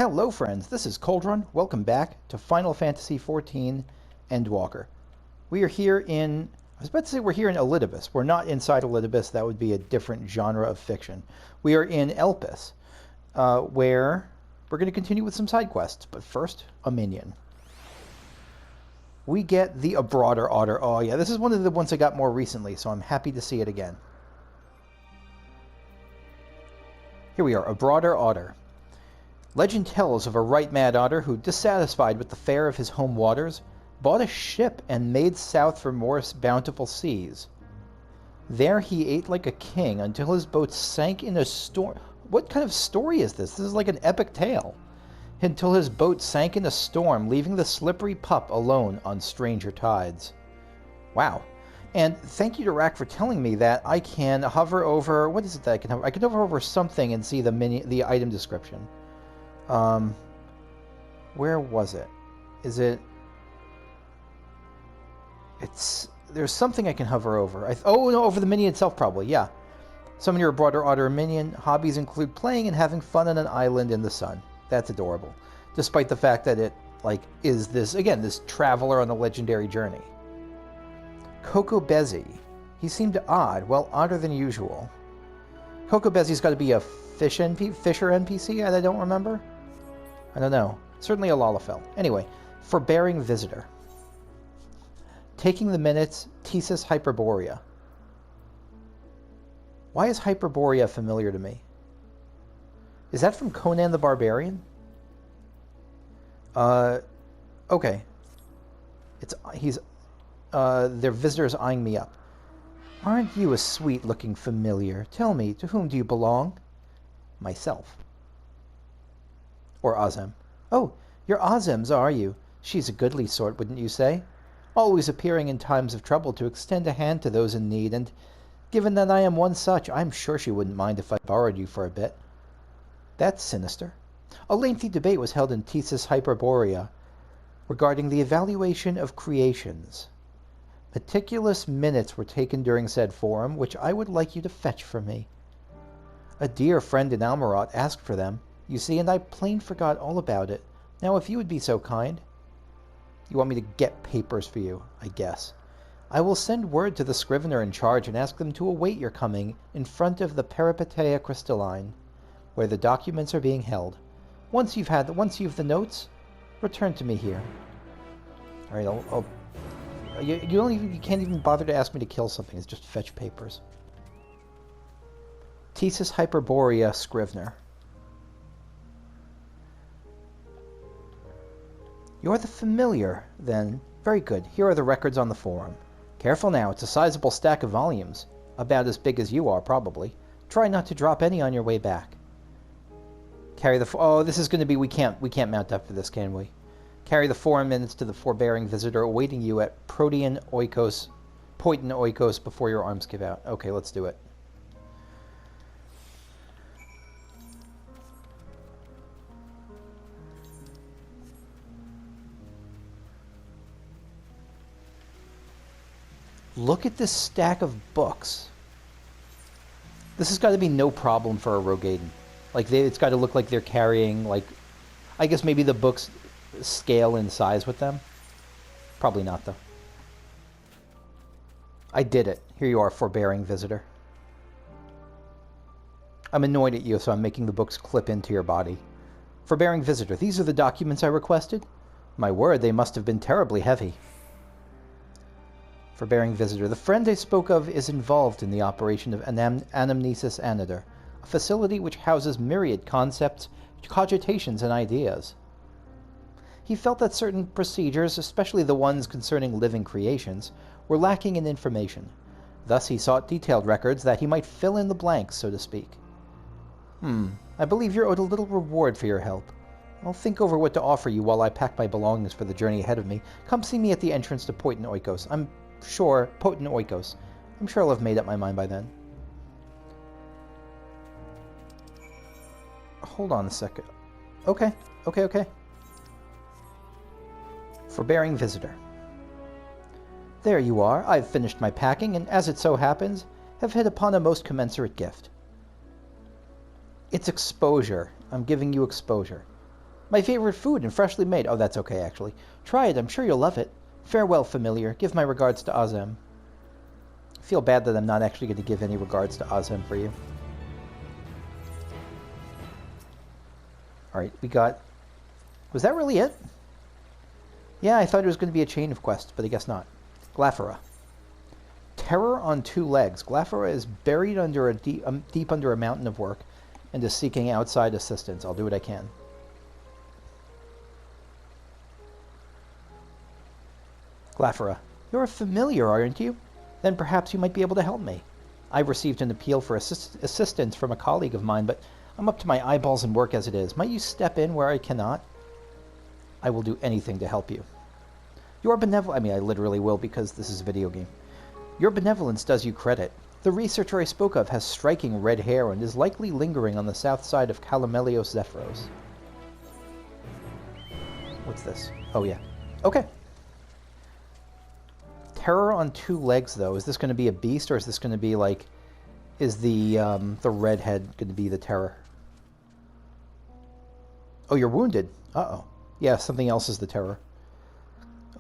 Hello friends, this is Coldrun. Welcome back to Final Fantasy XIV Endwalker. We are here in, I was about to say we're here in Elidibus. We're not inside Elidibus, that would be a different genre of fiction. We are in Elpis, where we're going to continue with some side quests, but first, a minion. We get the Abroader Otter. Oh yeah, this is one of the ones I got more recently, so I'm happy to see it again. Here we are, Abroader Otter. Legend tells of a right mad otter who, dissatisfied with the fare of his home waters, bought a ship and made south for more bountiful seas. There he ate like a king until his boat sank in a storm. What kind of story is this? This is like an epic tale. Until his boat sank in a storm, leaving the slippery pup alone on stranger tides. Wow. And thank you to Rack for telling me that I can hover over... What is it that I can hover? I can hover over something and see the item description. Where was it? Is it... There's something I can hover over. Oh, no, over the minion itself, probably, yeah. Summon your Abroader Otter minion. Hobbies include playing and having fun on an island in the sun. That's adorable. Despite the fact that it, is this, again, this traveler on a legendary journey. Coco Bezzy. He seemed odd, well, odder than usual. Coco Bezzy's got to be a fisher NPC, I don't remember. I don't know. Certainly a Lalafell. Anyway, Forbearing Visitor. Taking the minutes, Ktisis Hyperboreia. Why is Hyperboreia familiar to me? Is that from Conan the Barbarian? Okay. Their visitor's eyeing me up. Aren't you a sweet-looking familiar? Tell me, to whom do you belong? Myself. Or Azem. Oh, you're Azem's, are you? She's a goodly sort, wouldn't you say? Always appearing in times of trouble to extend a hand to those in need, and given that I am one such, I'm sure she wouldn't mind if I borrowed you for a bit. That's sinister. A lengthy debate was held in Ktisis Hyperboreia regarding the evaluation of creations. Meticulous minutes were taken during said forum, which I would like you to fetch for me. A dear friend in Almarot asked for them, you see, and I plain forgot all about it. Now, if you would be so kind. You want me to get papers for you, I guess. I will send word to the scrivener in charge and ask them to await your coming in front of the Peripeteia Crystalline, where the documents are being held. Once you've the notes, return to me here. All right, you can't even bother to ask me to kill something. It's just fetch papers. Ktisis Hyperboreia Scrivener. You're the familiar, then. Very good. Here are the records on the forum. Careful now, it's a sizable stack of volumes. About as big as you are, probably. Try not to drop any on your way back. Carry the... Oh, this is going to be... We can't mount up for this, can we? Carry the 4 minutes to the forbearing visitor awaiting you at Poitin Oikos before your arms give out. Okay, let's do it. Look at this stack of books. This has got to be no problem for a Rogaden. It's got to look like they're carrying, I guess maybe the books scale in size with them. Probably not, though. I did it. Here you are, forbearing visitor. I'm annoyed at you, so I'm making the books clip into your body. Forbearing visitor, these are the documents I requested? My word, they must have been terribly heavy. Forbearing visitor, the friend I spoke of is involved in the operation of Anamnesis Anadar, a facility which houses myriad concepts, cogitations, and ideas. He felt that certain procedures, especially the ones concerning living creations, were lacking in information. Thus he sought detailed records that he might fill in the blanks, so to speak. I believe you're owed a little reward for your help. I'll think over what to offer you while I pack my belongings for the journey ahead of me. Come see me at the entrance to Poitin Oikos. Poitin Oikos. I'm sure I'll have made up my mind by then. Hold on a second. Okay. Forbearing visitor. There you are. I've finished my packing, and as it so happens, have hit upon a most commensurate gift. It's exposure. I'm giving you exposure. My favorite food and freshly made. Oh, that's okay, actually. Try it. I'm sure you'll love it. Farewell, familiar. Give my regards to Azem. I feel bad that I'm not actually going to give any regards to Azem for you. Alright, we got... Was that really it? Yeah, I thought it was going to be a chain of quests, but I guess not. Glaphera. Terror on 2 legs. Glaphera is buried under a deep under a mountain of work and is seeking outside assistance. I'll do what I can. Glaphera. You're a familiar, aren't you? Then perhaps you might be able to help me. I've received an appeal for assistance from a colleague of mine, but I'm up to my eyeballs in work as it is. Might you step in where I cannot? I will do anything to help you. Your benevolence... I mean, I literally will because this is a video game. Your benevolence does you credit. The researcher I spoke of has striking red hair and is likely lingering on the south side of Calamelios Zephyros. What's this? Oh, yeah. Okay. Terror on 2 legs, though. Is this going to be a beast, or is this going to be like... Is the redhead going to be the terror? Oh, you're wounded. Uh-oh. Yeah, something else is the terror.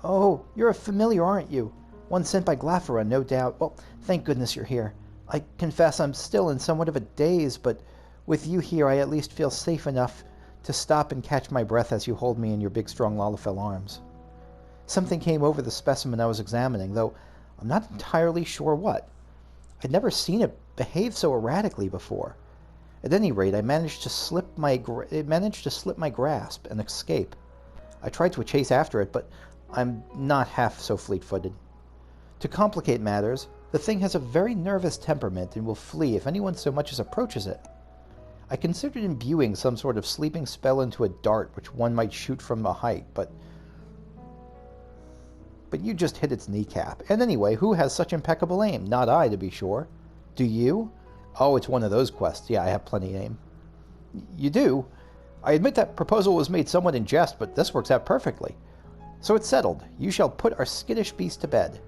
Oh, you're a familiar, aren't you? One sent by Glaphera, no doubt. Well, thank goodness you're here. I confess I'm still in somewhat of a daze, but with you here I at least feel safe enough to stop and catch my breath as you hold me in your big, strong Lalafell arms. Something came over the specimen I was examining, though I'm not entirely sure what. I'd never seen it behave so erratically before. At any rate, I managed to slip my grasp and escape. I tried to chase after it, but I'm not half so fleet-footed. To complicate matters, the thing has a very nervous temperament and will flee if anyone so much as approaches it. I considered imbuing some sort of sleeping spell into a dart which one might shoot from a height, but you just hit its kneecap. And anyway, who has such impeccable aim? Not I, to be sure. Do you? Oh, it's one of those quests. Yeah, I have plenty of aim. You do? I admit that proposal was made somewhat in jest, but this works out perfectly. So it's settled. You shall put our skittish beast to bed.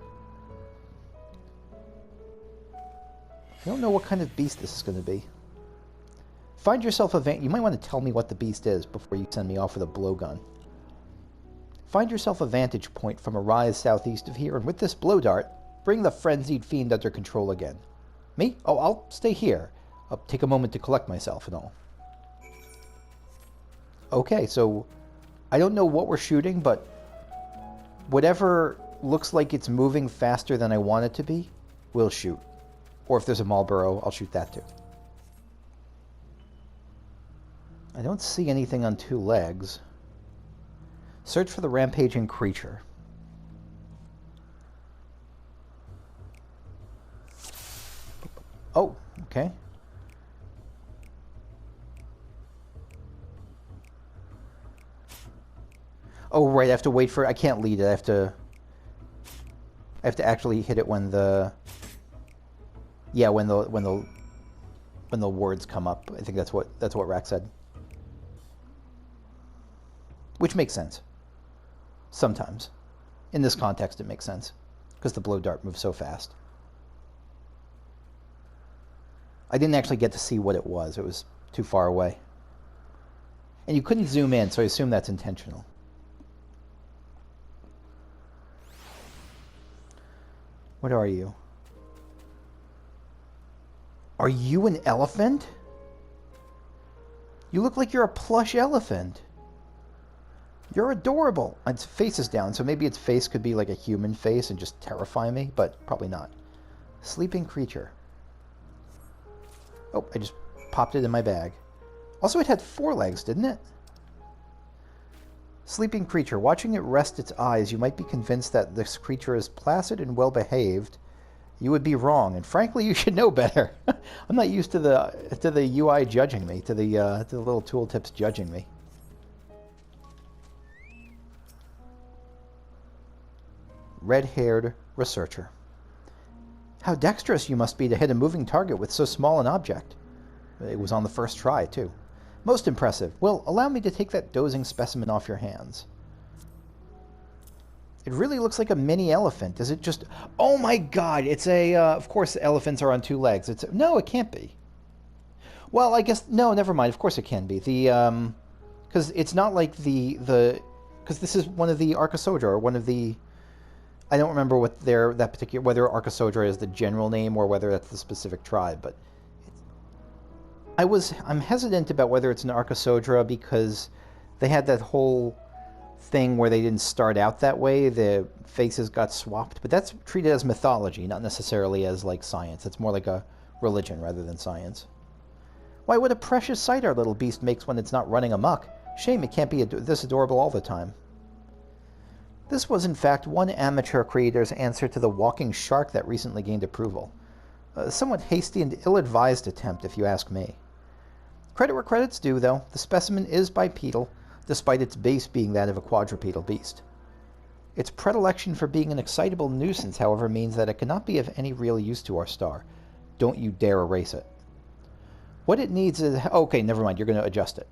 I don't know what kind of beast this is going to be. Find yourself a You might want to tell me what the beast is before you send me off with a blowgun. Find yourself a vantage point from a rise southeast of here, and with this blow dart, bring the frenzied fiend under control again. Me? Oh, I'll stay here. I'll take a moment to collect myself and all. Okay, so I don't know what we're shooting, but whatever looks like it's moving faster than I want it to be, we'll shoot. Or if there's a Marlboro, I'll shoot that too. I don't see anything on 2 legs. Search for the rampaging creature. Oh, okay. Oh, right, I have to wait for... I can't lead it. I have to actually hit it when the... Yeah, when the words come up. I think that's what Rack said. Which makes sense. Sometimes. In this context, it makes sense. Because the blow dart moves so fast. I didn't actually get to see what it was. It was too far away. And you couldn't zoom in, so I assume that's intentional. What are you? Are you an elephant? You look like you're a plush elephant. You're adorable. Its face is down, so maybe its face could be like a human face and just terrify me, but probably not. Sleeping creature. Oh, I just popped it in my bag. Also, it had 4 legs, didn't it? Sleeping creature. Watching it rest its eyes, you might be convinced that this creature is placid and well-behaved. You would be wrong, and frankly, you should know better. I'm not used to the UI judging me, to the little tooltips judging me. Red-haired researcher. How dexterous you must be to hit a moving target with so small an object. It was on the first try, too. Most impressive. Well, allow me to take that dozing specimen off your hands. It really looks like a mini elephant. Is it just... Oh my god, it's a... of course, elephants are on 2 legs. No, it can't be. Well, I guess... No, never mind. Of course it can be. The Because it's not like because this is one of the Arkasodara, or one of the... I don't remember what that particular... whether Arkasodara is the general name or whether that's the specific tribe, but... I'm hesitant about whether it's an Arkasodara because they had that whole thing where they didn't start out that way. The faces got swapped, but that's treated as mythology, not necessarily as like science. It's more like a religion rather than science. Why, what a precious sight our little beast makes when it's not running amok. Shame it can't be this adorable all the time. This was in fact one amateur creator's answer to the walking shark that recently gained approval. A somewhat hasty and ill-advised attempt, if you ask me. Credit where credit's due, though. The specimen is bipedal, despite its base being that of a quadrupedal beast. Its predilection for being an excitable nuisance, however, means that it cannot be of any real use to our star. Don't you dare erase it. What it needs is... Okay, never mind, you're going to adjust it.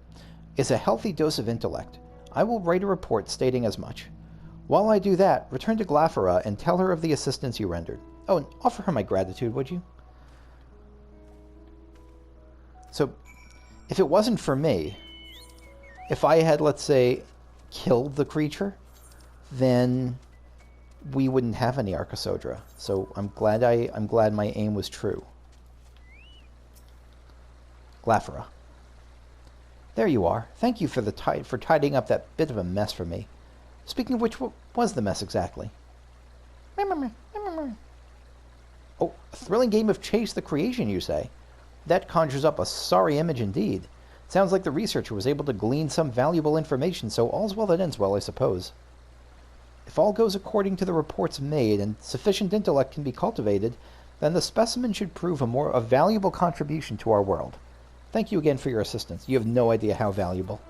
Is a healthy dose of intellect. I will write a report stating as much. While I do that, return to Glafira and tell her of the assistance you rendered. Oh, and offer her my gratitude, would you? So, if it wasn't for me, if I had, let's say, killed the creature, then we wouldn't have any Arkasodara. So I'm glad my aim was true. Glafira. There you are. Thank you for tidying up that bit of a mess for me. Speaking of which, what was the mess exactly? Oh, a thrilling game of Chase the Creation, you say? That conjures up a sorry image indeed. Sounds like the researcher was able to glean some valuable information, so all's well that ends well, I suppose. If all goes according to the reports made and sufficient intellect can be cultivated, then the specimen should prove a valuable contribution to our world. Thank you again for your assistance. You have no idea how valuable.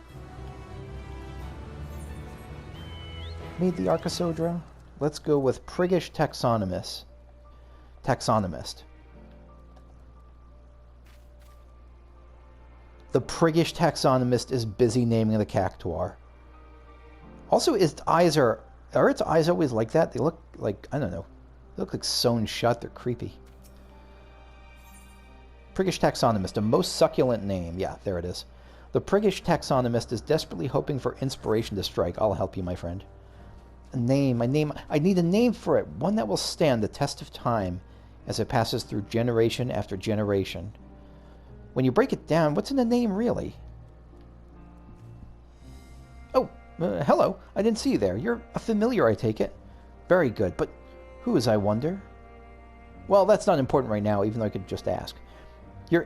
Made the Arkasodara? Let's go with Priggish Taxonomist. The Priggish Taxonomist is busy naming the Cactuar. Also, its eyes are its eyes always like that? They look like, I don't know. They look like sewn shut. They're creepy. Priggish Taxonomist, a most succulent name. Yeah, there it is. The Priggish Taxonomist is desperately hoping for inspiration to strike. I'll help you, my friend. I need a name for it. One that will stand the test of time as it passes through generation after generation. When you break it down, what's in a name, really? Oh, hello. I didn't see you there. You're a familiar, I take it. Very good, but who is, I wonder? Well, that's not important right now, even though I could just ask.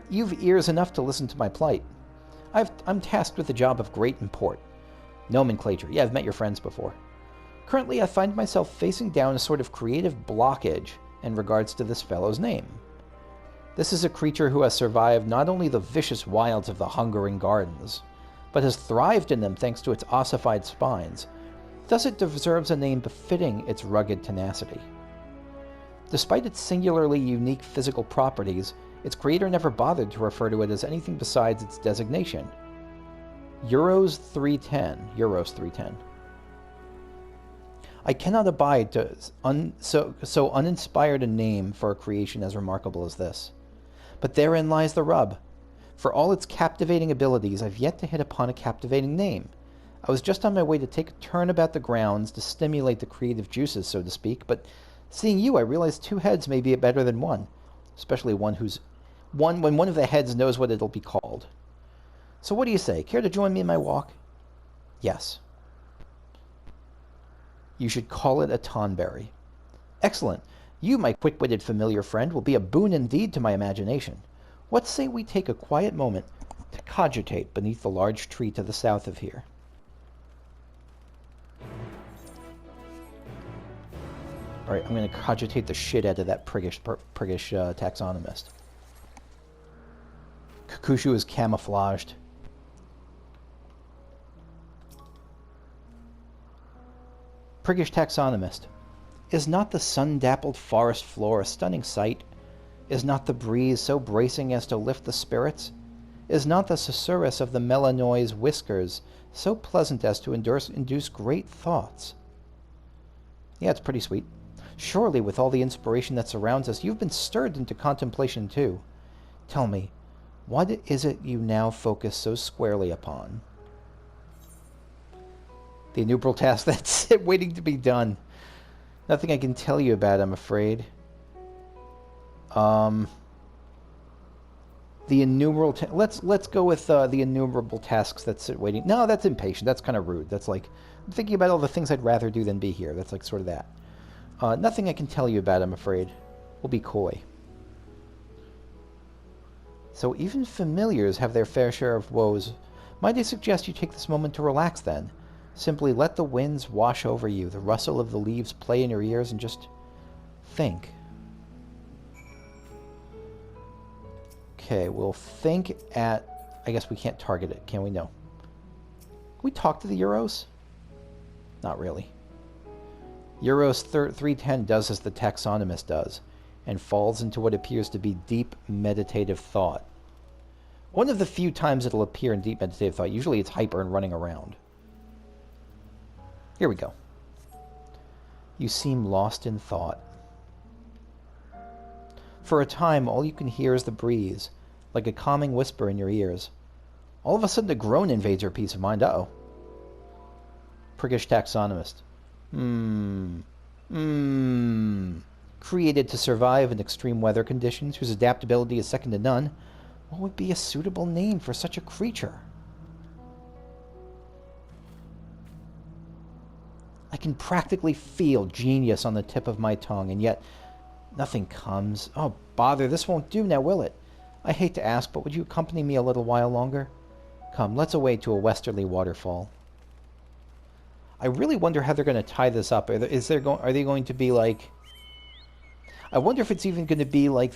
You've ears enough to listen to my plight. I'm tasked with a job of great import. Nomenclature. Yeah, I've met your friends before. Currently, I find myself facing down a sort of creative blockage in regards to this fellow's name. This is a creature who has survived not only the vicious wilds of the hungering gardens, but has thrived in them thanks to its ossified spines. Thus it deserves a name befitting its rugged tenacity. Despite its singularly unique physical properties, its creator never bothered to refer to it as anything besides its designation. Euros 310. I cannot abide to so uninspired a name for a creation as remarkable as this. But therein lies the rub. For all its captivating abilities, I've yet to hit upon a captivating name. I was just on my way to take a turn about the grounds to stimulate the creative juices, so to speak, but seeing you, I realized two heads may be better than one, especially when one of the heads knows what it'll be called. So what do you say? Care to join me in my walk? Yes. You should call it a tonberry. Excellent. You, my quick-witted familiar friend, will be a boon indeed to my imagination. What say we take a quiet moment to cogitate beneath the large tree to the south of here? Alright, I'm going to cogitate the shit out of that priggish taxonomist. Kakushu is camouflaged. Priggish taxonomist. Is not the sun-dappled forest floor a stunning sight? Is not the breeze so bracing as to lift the spirits? Is not the susurrus of the melanoi's whiskers so pleasant as to induce great thoughts? Yeah, it's pretty sweet. Surely, with all the inspiration that surrounds us, you've been stirred into contemplation too. Tell me, what is it you now focus so squarely upon? The innumerable tasks that sit waiting to be done. Nothing I can tell you about, I'm afraid. The innumerable... let's go with the innumerable tasks that sit waiting. No, that's impatient. That's kind of rude. That's like... I'm thinking about all the things I'd rather do than be here. That's like sort of that. Nothing I can tell you about, I'm afraid. We'll be coy. So even familiars have their fair share of woes. Might I suggest you take this moment to relax then? Simply let the winds wash over you, the rustle of the leaves play in your ears, and just think. Okay, we'll think at... I guess we can't target it, can we? No. Can we talk to the Euros? Not really. Euros 310 does as the taxonomist does, and falls into what appears to be deep meditative thought. One of the few times it'll appear in deep meditative thought. Usually it's hyper and running around. Here we go. You seem lost in thought. For a time, all you can hear is the breeze, like a calming whisper in your ears. All of a sudden, a groan invades your peace of mind. Uh-oh. Priggish taxonomist. Created to survive in extreme weather conditions, whose adaptability is second to none, what would be a suitable name for such a creature? I can practically feel genius on the tip of my tongue, and yet nothing comes. Oh, bother, this won't do now, will it? I hate to ask, but would you accompany me a little while longer? Come, let's away to a westerly waterfall. I really wonder how they're going to tie this up. Are they going to be like... I wonder if it's even going to be like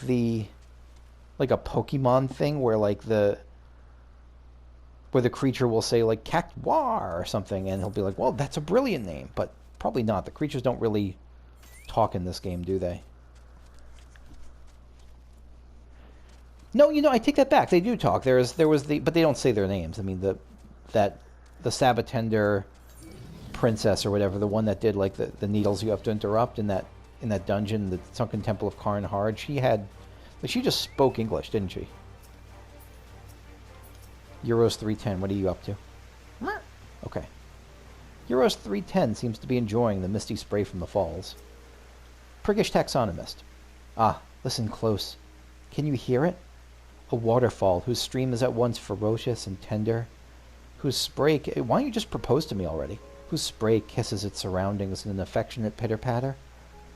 like a Pokemon thing where like where the creature will say like Cactuar or something, and he'll be like, well, that's a brilliant name, but probably not. The creatures don't really talk in this game, do they? No, you know, I take that back. They do talk. But they don't say their names. I mean, the Sabatender princess or whatever, the one that did like the needles you have to interrupt in that dungeon, the Sunken Temple of Karn Hard, she just spoke English, didn't she? Euros 310, what are you up to? Okay. Euros 310 seems to be enjoying the misty spray from the falls. Priggish taxonomist. Ah, listen close. Can you hear it? A waterfall whose stream is at once ferocious and tender, whose spray... Why don't you just propose to me already? Whose spray kisses its surroundings in an affectionate pitter-patter?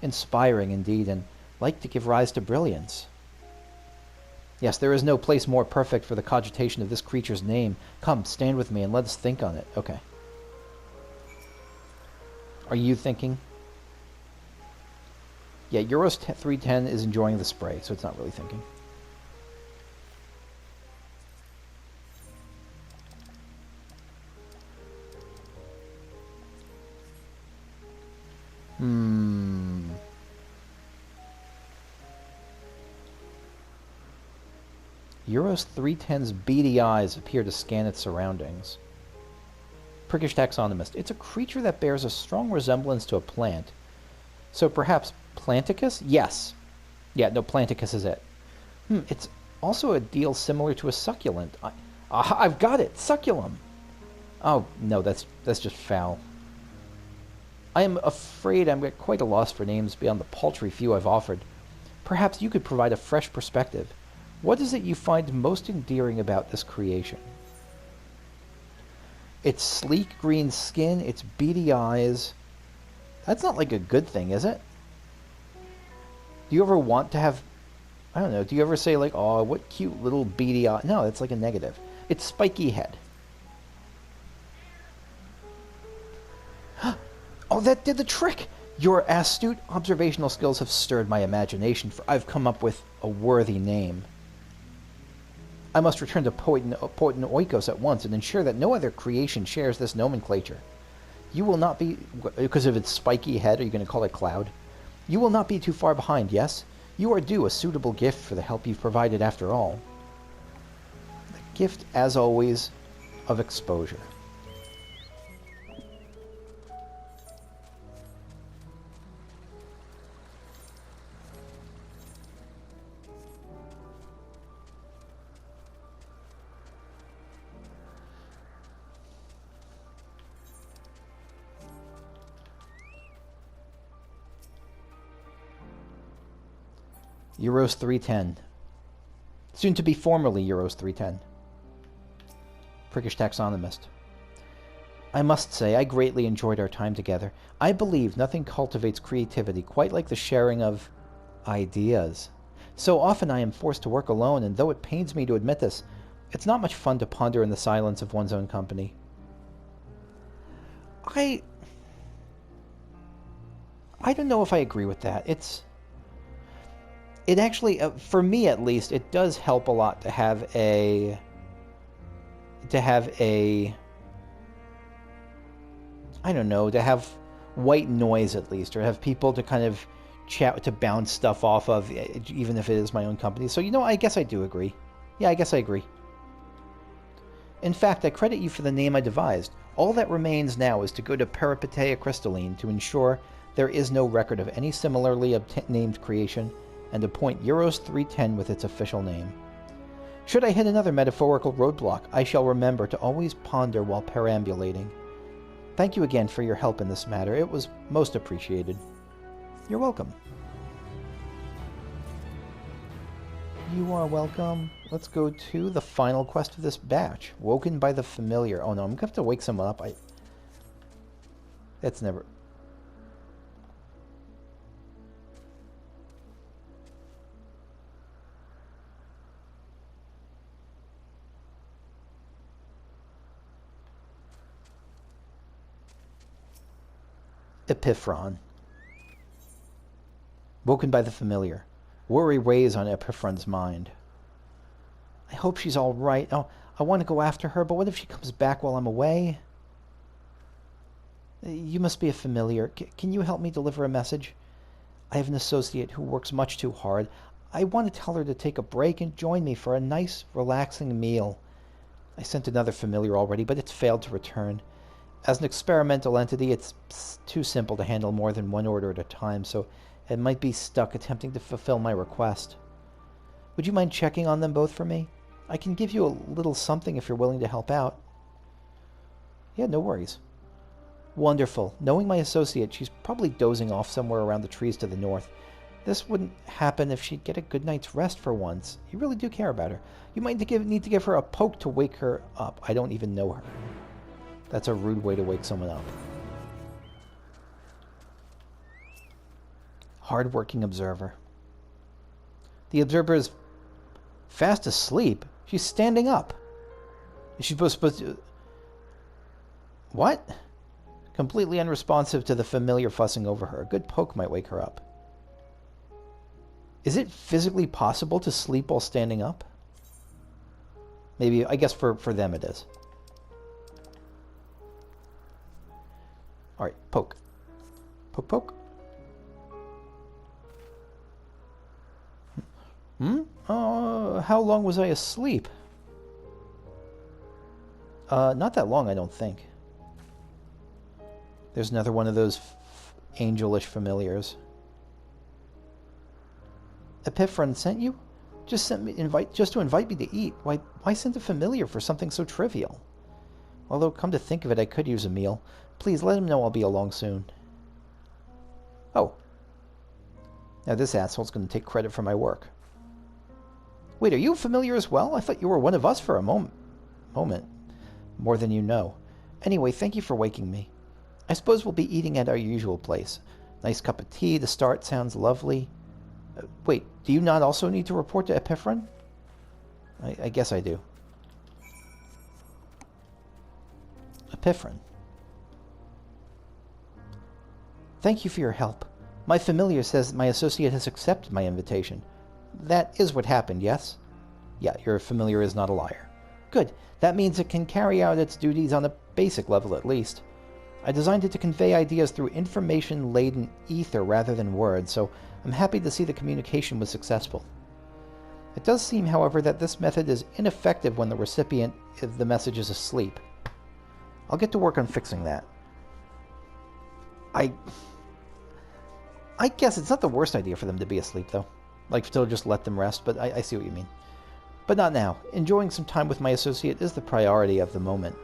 Inspiring indeed, and like to give rise to brilliance. Yes, there is no place more perfect for the cogitation of this creature's name. Come, stand with me and let us think on it. Okay. Are you thinking? Yeah, Euros 310 is enjoying the spray, so it's not really thinking. Euros 310's beady eyes appear to scan its surroundings. Priggish taxonomist. It's a creature that bears a strong resemblance to a plant. So perhaps Planticus? Yes. Yeah, no, Planticus is it. It's also a deal similar to a succulent. I've got it! Succulum! Oh, no, that's just foul. I am afraid I'm at quite a loss for names beyond the paltry few I've offered. Perhaps you could provide a fresh perspective. What is it you find most endearing about this creation? Its sleek green skin, its beady eyes. That's not like a good thing, is it? Do you ever want to have... I don't know, do you ever say like, oh, what cute little beady eye... No, that's like a negative. Its spiky head. Oh, that did the trick! Your astute observational skills have stirred my imagination, for I've come up with a worthy name. I must return to Poet and Oikos at once and ensure that no other creation shares this nomenclature. You will not be... Because of its spiky head, are you going to call it Cloud? You will not be too far behind, yes? You are due a suitable gift for the help you've provided after all. The gift, as always, of exposure. Euros 310. Soon to be formerly Euros 310. Prickish taxonomist. I must say, I greatly enjoyed our time together. I believe nothing cultivates creativity quite like the sharing of ideas. So often I am forced to work alone, and though it pains me to admit this, it's not much fun to ponder in the silence of one's own company. I don't know if I agree with that. It actually, for me at least, it does help a lot to have a I don't know, to have white noise at least, or have people to kind of chat, to bounce stuff off of, even if it is my own company. So, I guess I do agree. Yeah, I guess I agree. In fact, I credit you for the name I devised. All that remains now is to go to Peripeteia Crystalline to ensure there is no record of any similarly named creation, and appoint Euros 310 with its official name. Should I hit another metaphorical roadblock, I shall remember to always ponder while perambulating. Thank you again for your help in this matter. It was most appreciated. You're welcome. You are welcome. Let's go to the final quest of this batch. Woken by the Familiar. Oh no, I'm going to have to wake someone up. That's never... Epiphron. Woken by the Familiar. Worry weighs on Epiphron's mind. I hope she's all right. Oh, I want to go after her, but what if she comes back while I'm away? You must be a familiar. Can you help me deliver a message? I have an associate who works much too hard. I want to tell her to take a break and join me for a nice, relaxing meal. I sent another familiar already, but it's failed to return. As an experimental entity, it's too simple to handle more than one order at a time, so it might be stuck attempting to fulfill my request. Would you mind checking on them both for me? I can give you a little something if you're willing to help out. Yeah, no worries. Wonderful. Knowing my associate, she's probably dozing off somewhere around the trees to the north. This wouldn't happen if she'd get a good night's rest for once. You really do care about her. You might need to give her a poke to wake her up. I don't even know her. That's a rude way to wake someone up. Hard-working observer. The observer is fast asleep. She's standing up. Is she supposed to... What? Completely unresponsive to the familiar fussing over her. A good poke might wake her up. Is it physically possible to sleep while standing up? Maybe, I guess for them it is. Alright, poke. Poke, poke. How long was I asleep? Not that long, I don't think. There's another one of those angelish familiars. Epiphron sent you? Just to invite me to eat. Why send a familiar for something so trivial? Although, come to think of it, I could use a meal. Please let him know I'll be along soon. Oh. Now this asshole's going to take credit for my work. Wait, are you familiar as well? I thought you were one of us for a moment. More than you know. Anyway, thank you for waking me. I suppose we'll be eating at our usual place. Nice cup of tea to start sounds lovely. Wait, do you not also need to report to Epiphron? I guess I do. Epiphron. Thank you for your help. My familiar says my associate has accepted my invitation. That is what happened, yes? Yeah, your familiar is not a liar. Good. That means it can carry out its duties on a basic level at least. I designed it to convey ideas through information-laden ether rather than words, so I'm happy to see the communication was successful. It does seem, however, that this method is ineffective when the recipient of the message is asleep. I'll get to work on fixing that. I guess it's not the worst idea for them to be asleep, though. Like, to just let them rest, but I see what you mean. But not now. Enjoying some time with my associate is the priority of the moment.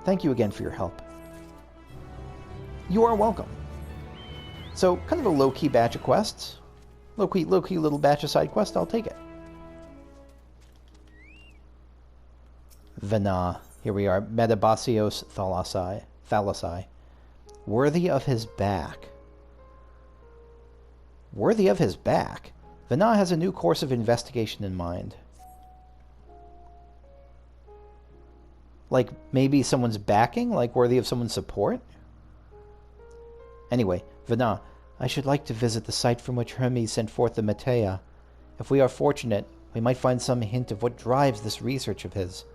Thank you again for your help. You are welcome. So, kind of a low-key batch of quests. Low-key little batch of side quest, I'll take it. Venat. Here we are. Metabasios thalassai. Worthy of his back. Worthy of his back? Venat has a new course of investigation in mind. Like, maybe someone's backing? Like, worthy of someone's support? Anyway, Venat, I should like to visit the site from which Hermes sent forth the Matea. If we are fortunate, we might find some hint of what drives this research of his.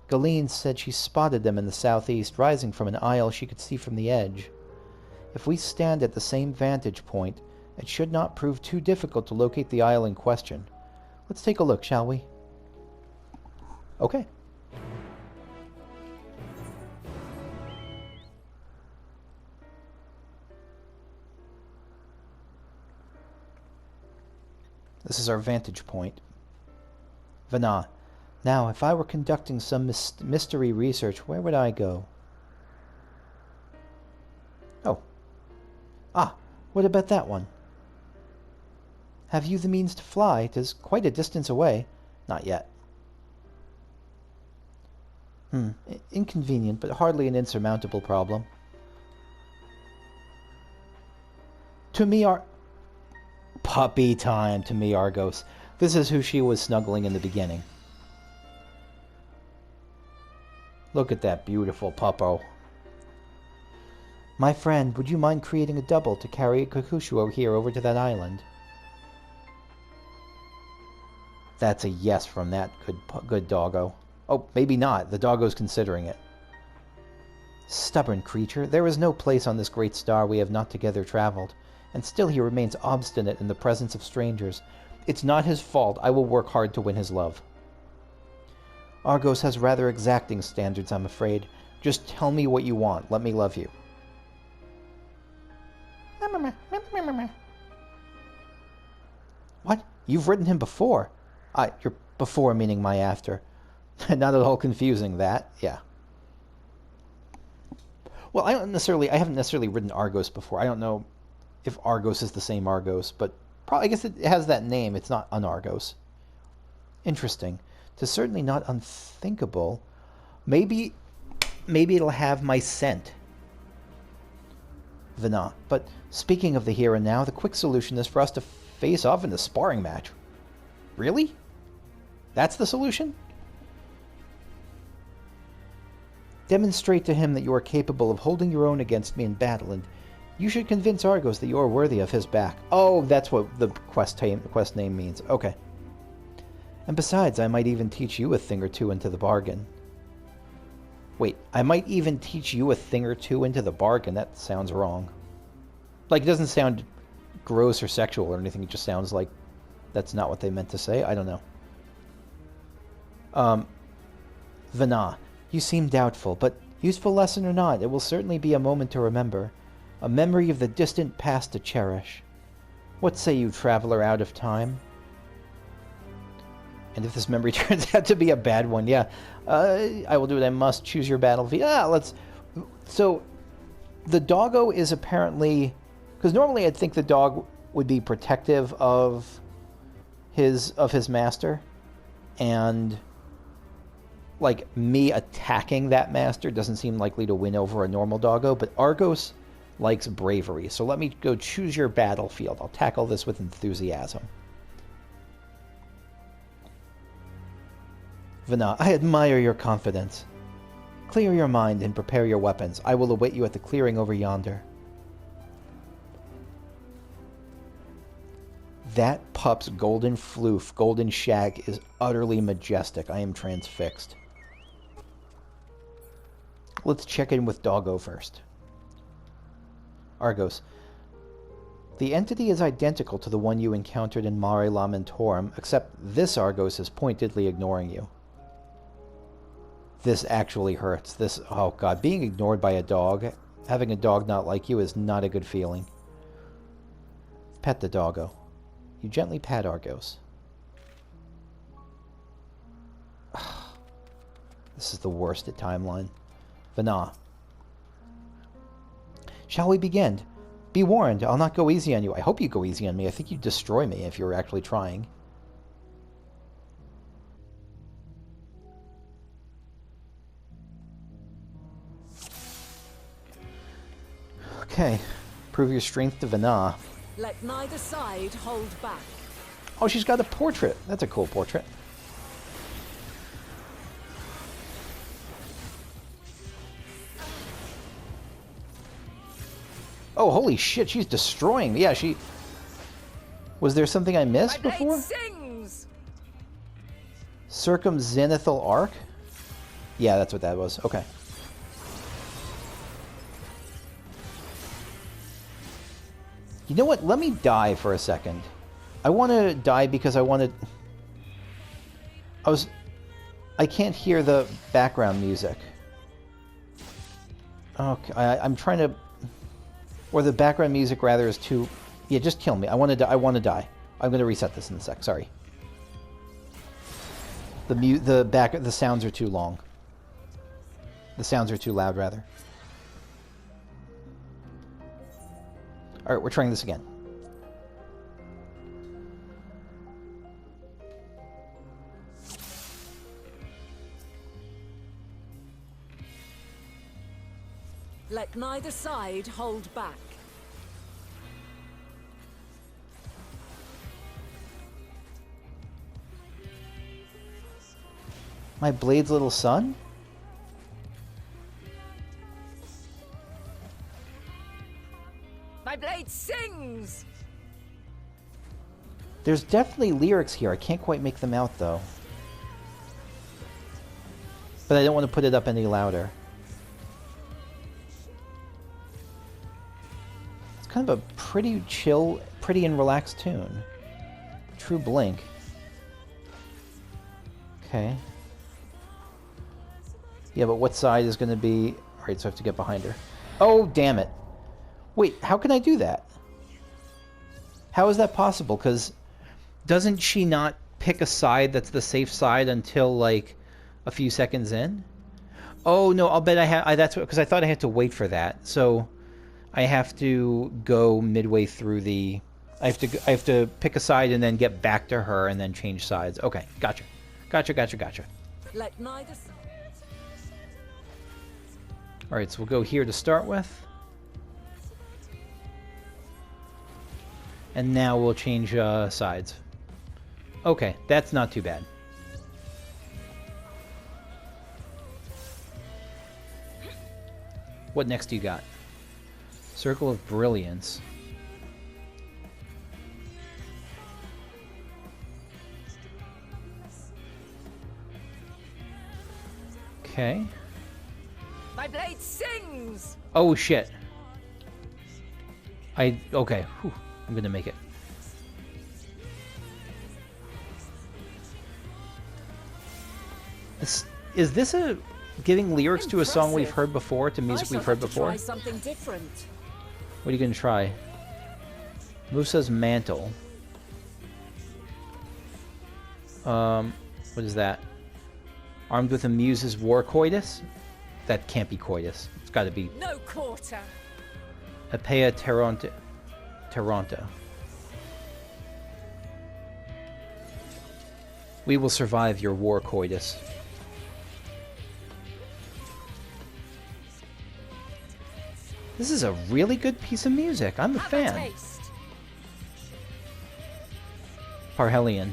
Galeen said she spotted them in the southeast, rising from an isle she could see from the edge. If we stand at the same vantage point, it should not prove too difficult to locate the isle in question. Let's take a look, shall we? Okay. This is our vantage point. Venat. Now, if I were conducting some mystery research, where would I go? Oh. Ah, what about that one? Have you the means to fly? 'Tis quite a distance away. Not yet. Inconvenient, but hardly an insurmountable problem. To me, puppy time to me, Argos. This is who she was snuggling in the beginning. Look at that beautiful puppo. My friend, would you mind creating a double to carry Kakushu here over to that island? That's a yes from that good doggo. Oh, maybe not. The doggo's considering it. Stubborn creature. There is no place on this great star we have not together traveled, and still he remains obstinate in the presence of strangers. It's not his fault. I will work hard to win his love. Argos has rather exacting standards, I'm afraid. Just tell me what you want. Let me love you. What? You've written him before? Your before meaning my after. Not at all confusing, that. Yeah. Well, I haven't necessarily written Argos before. I don't know if Argos is the same Argos, but probably, I guess it has that name. It's not Unargos. Interesting. It's certainly not unthinkable. Maybe it'll have my scent. Venat. But speaking of the here and now, the quick solution is for us to face off in a sparring match. Really? That's the solution? Demonstrate to him that you are capable of holding your own against me in battle, and you should convince Argos that you are worthy of his back. Oh, that's what the quest name means. Okay. And besides, I might even teach you a thing or two into the bargain. Wait, I might even teach you a thing or two into the bargain? That sounds wrong. Like, it doesn't sound gross or sexual or anything. It just sounds like that's not what they meant to say. I don't know. Venat, you seem doubtful, but useful lesson or not, it will certainly be a moment to remember. A memory of the distant past to cherish. What say you, traveler out of time? And if this memory turns out to be a bad one, yeah, I will do what I must. Choose your battlefield. So, the doggo is apparently, because normally I'd think the dog would be protective of his master, and like me attacking that master doesn't seem likely to win over a normal doggo. But Argos likes bravery, so let me go choose your battlefield. I'll tackle this with enthusiasm. Venat, I admire your confidence. Clear your mind and prepare your weapons. I will await you at the clearing over yonder. That pup's golden floof, golden shag is utterly majestic. I am transfixed. Let's check in with Doggo first. Argos. The entity is identical to the one you encountered in Mare Lamentorum, except this Argos is pointedly ignoring you. This actually hurts. Oh god, being ignored by a dog, having a dog not like you is not a good feeling. Pet the doggo. You gently pat Argos. This is the worst at timeline. Venat. Shall we begin? Be warned, I'll not go easy on you. I hope you go easy on me. I think you'd destroy me if you were actually trying. Okay. Prove your strength to Venat. Let neither side hold back. Oh, she's got a portrait. That's a cool portrait. Oh, holy shit, she's destroying me. Yeah, she... Was there something I missed before? Sings. Circumzenithal arc? Yeah, that's what that was. Okay. You know what? Let me die for a second. I want to die because I want to... I can't hear the background music. Okay, I'm trying to... Or the background music, rather, is too... Yeah, just kill me. I want to die. I'm going to reset this in a sec. Sorry. The sounds are too long. The sounds are too loud, rather. All right, we're trying this again. Let neither side hold back. My blade's little son? My blade sings! There's definitely lyrics here. I can't quite make them out, though. But I don't want to put it up any louder. It's kind of a pretty chill, pretty and relaxed tune. True Blink. Okay. Yeah, but what side is going to be... Alright, so I have to get behind her. Oh, damn it. Wait, how can I do that? How is that possible? Because doesn't she not pick a side that's the safe side until, like, a few seconds in? Oh, no, I'll bet I have... That's because I thought I had to wait for that. So I have to go midway through the... I have to pick a side and then get back to her and then change sides. Okay, gotcha. Gotcha. Let neither side... Alright, so we'll go here to start with. And now we'll change sides. Okay, that's not too bad. What next do you got? Circle of Brilliance. Okay. My blade sings! Oh, shit. Okay. Whew. I'm gonna make it. Is this giving lyrics to a song we've heard before, to music we've heard before? Try something different. What are you gonna try? Musa's Mantle. What is that? Armed with a muse's war coitus? That can't be coitus. It's gotta be... No quarter! Apea Toronto. We will survive your war coitus. This is a really good piece of music. I'm a fan. Parhelion.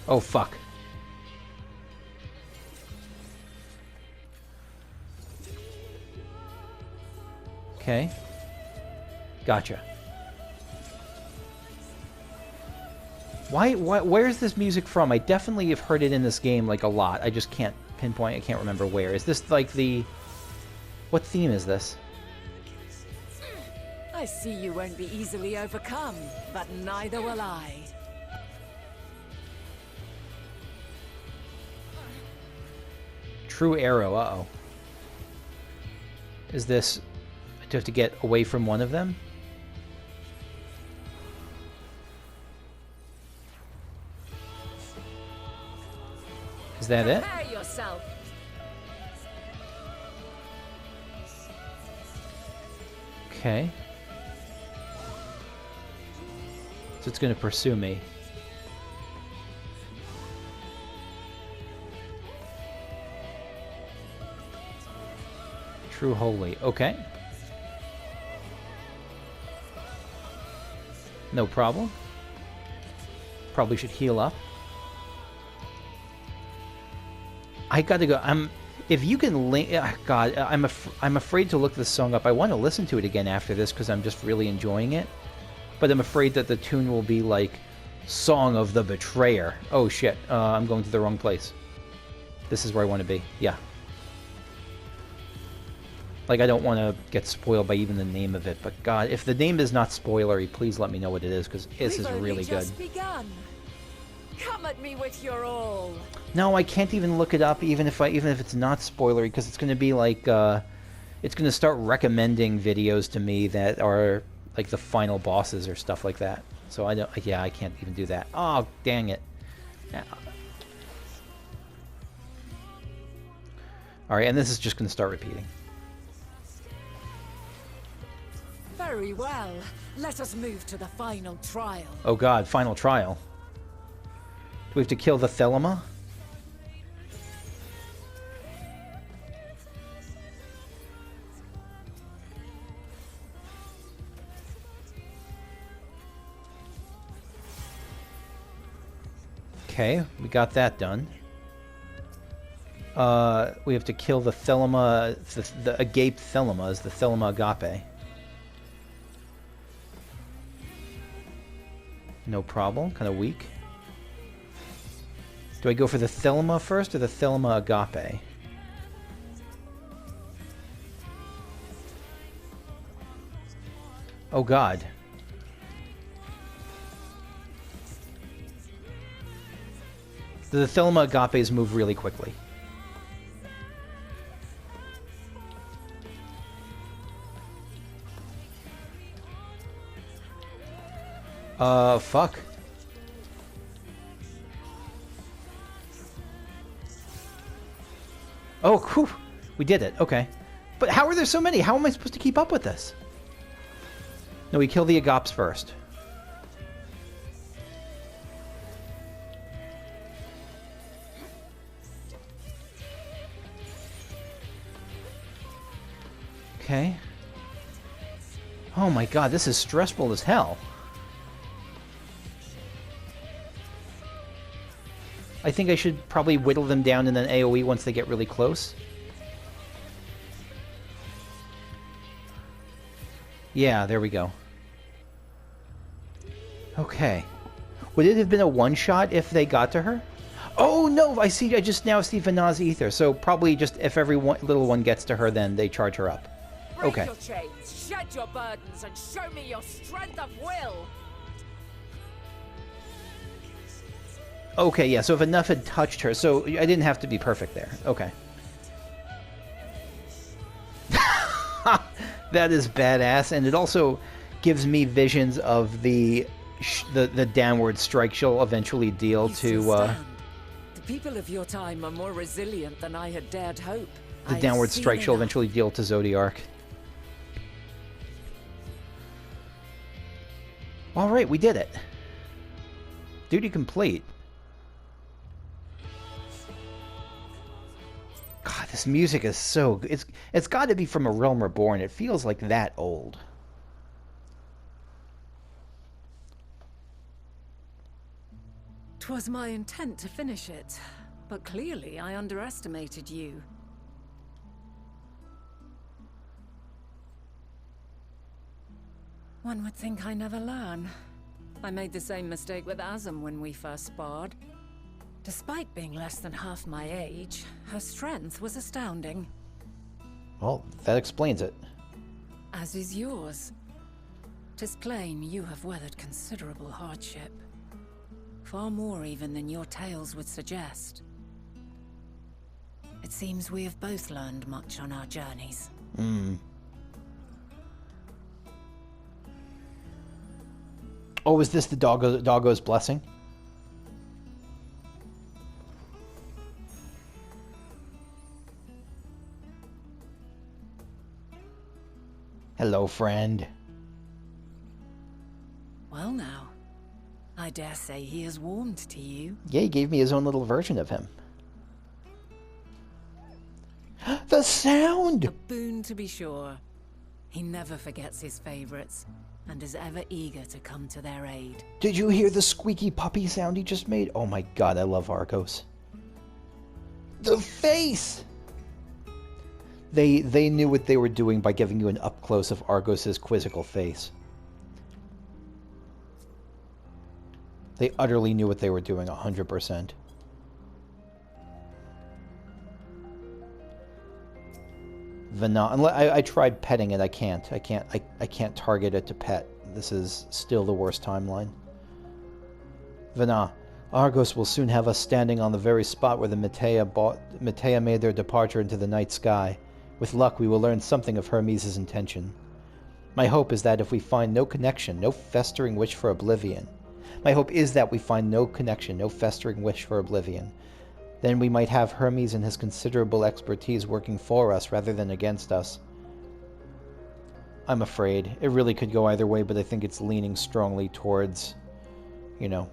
Oh, fuck. Okay. Gotcha. Where's this music from? I definitely have heard it in this game, like, a lot. I just can't pinpoint, I can't remember where. Is this, like, the... What theme is this? I see you won't be easily overcome, but neither will I. True Arrow, uh-oh. Is this... Do I have to get away from one of them? Is that it? Prepare yourself. Okay. So it's going to pursue me. True Holy. Okay. No problem. Probably should heal up. I gotta go. If you can link... God, I'm afraid to look this song up. I want to listen to it again after this because I'm just really enjoying it. But I'm afraid that the tune will be like Song of the Betrayer. Oh shit, I'm going to the wrong place. This is where I want to be. Yeah. Like, I don't want to get spoiled by even the name of it, but God, if the name is not spoilery, please let me know what it is, because this is really good. We've only just begun. Come at me with your all. No, I can't even look it up, even if it's not spoilery, because it's going to be like, it's going to start recommending videos to me that are like the final bosses or stuff like that. So I don't, yeah, I can't even do that. Oh, dang it. Yeah. All right, and this is just going to start repeating. Very well. Let us move to the final trial. Oh God, final trial. Do we have to kill the Thelema? Okay, we got that done. We have to kill the Thelema, the agape Thelema is the Thelema agape. No problem, kind of weak. Do I go for the Thelema first or the Thelema agape? Oh God. The Thelema agapes move really quickly. Fuck. Oh, whew. We did it. Okay. But how are there so many? How am I supposed to keep up with this? No, we kill the agapes first. Okay. Oh my God, this is stressful as hell. I think I should probably whittle them down and then AoE once they get really close. Yeah, there we go. Okay. Would it have been a one-shot if they got to her? Oh, no! I just now see Venat's ether, so probably just if every little one gets to her, then they charge her up. Okay. Break your chains, shed your burdens, and show me your strength of will! Okay, yeah, so if enough had touched her, so I didn't have to be perfect there. Okay. That is badass, and it also gives me visions of the downward strike she'll eventually deal to... The people of your time are more resilient than I had dared hope. The downward strike she'll eventually deal to Zodiark. Alright, we did it. Duty complete. God, this music is so good. It's got to be from A Realm Reborn. It feels like that old. "'Twas my intent to finish it, but clearly I underestimated you. One would think I never learn. I made the same mistake with Azem when we first sparred. Despite being less than half my age, her strength was astounding. Well, that explains it. As is yours. 'Tis plain you have weathered considerable hardship. Far more even than your tales would suggest. It seems we have both learned much on our journeys. Oh, is this the Doggo's blessing? Hello, friend. Well now, I dare say he has warmed to you. Yeah, he gave me his own little version of him. The sound! A boon to be sure. He never forgets his favorites, and is ever eager to come to their aid. Did you hear the squeaky puppy sound he just made? Oh my god, I love Argos. The face! They knew what they were doing by giving you an up-close of Argos's quizzical face. They utterly knew what they were doing, 100%. Venat, I tried petting it. I can't target it to pet. This is still the worst timeline. Venat, Argos will soon have us standing on the very spot where the Metea made their departure into the night sky. With luck, we will learn something of Hermes' intention. My hope is that if we find no connection, no festering wish for oblivion. My hope is that we find no connection, no festering wish for oblivion. Then we might have Hermes and his considerable expertise working for us rather than against us. I'm afraid. It really could go either way, but I think it's leaning strongly towards, you know,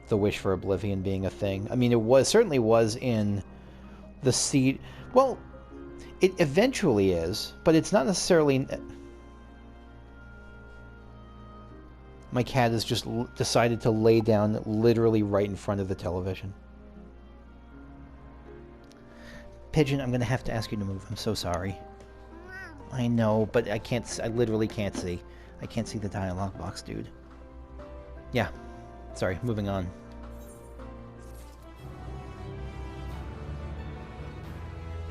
the wish for oblivion being a thing. I mean, it certainly was in the seed. Well, it eventually is, but it's not necessarily... My cat has just decided to lay down literally right in front of the television. Pigeon, I'm going to have to ask you to move. I'm so sorry. I know, but I can't... I literally can't see. I can't see the dialogue box, dude. Yeah. Sorry, moving on.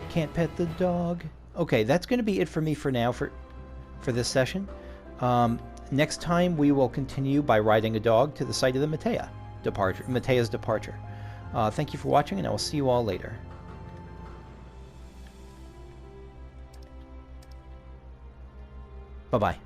Can't pet the dog. Okay, that's going to be it for me for now for this session. Next time we will continue by riding a dog to the site of the Metea's departure. Thank you for watching, and I will see you all later. Bye-bye.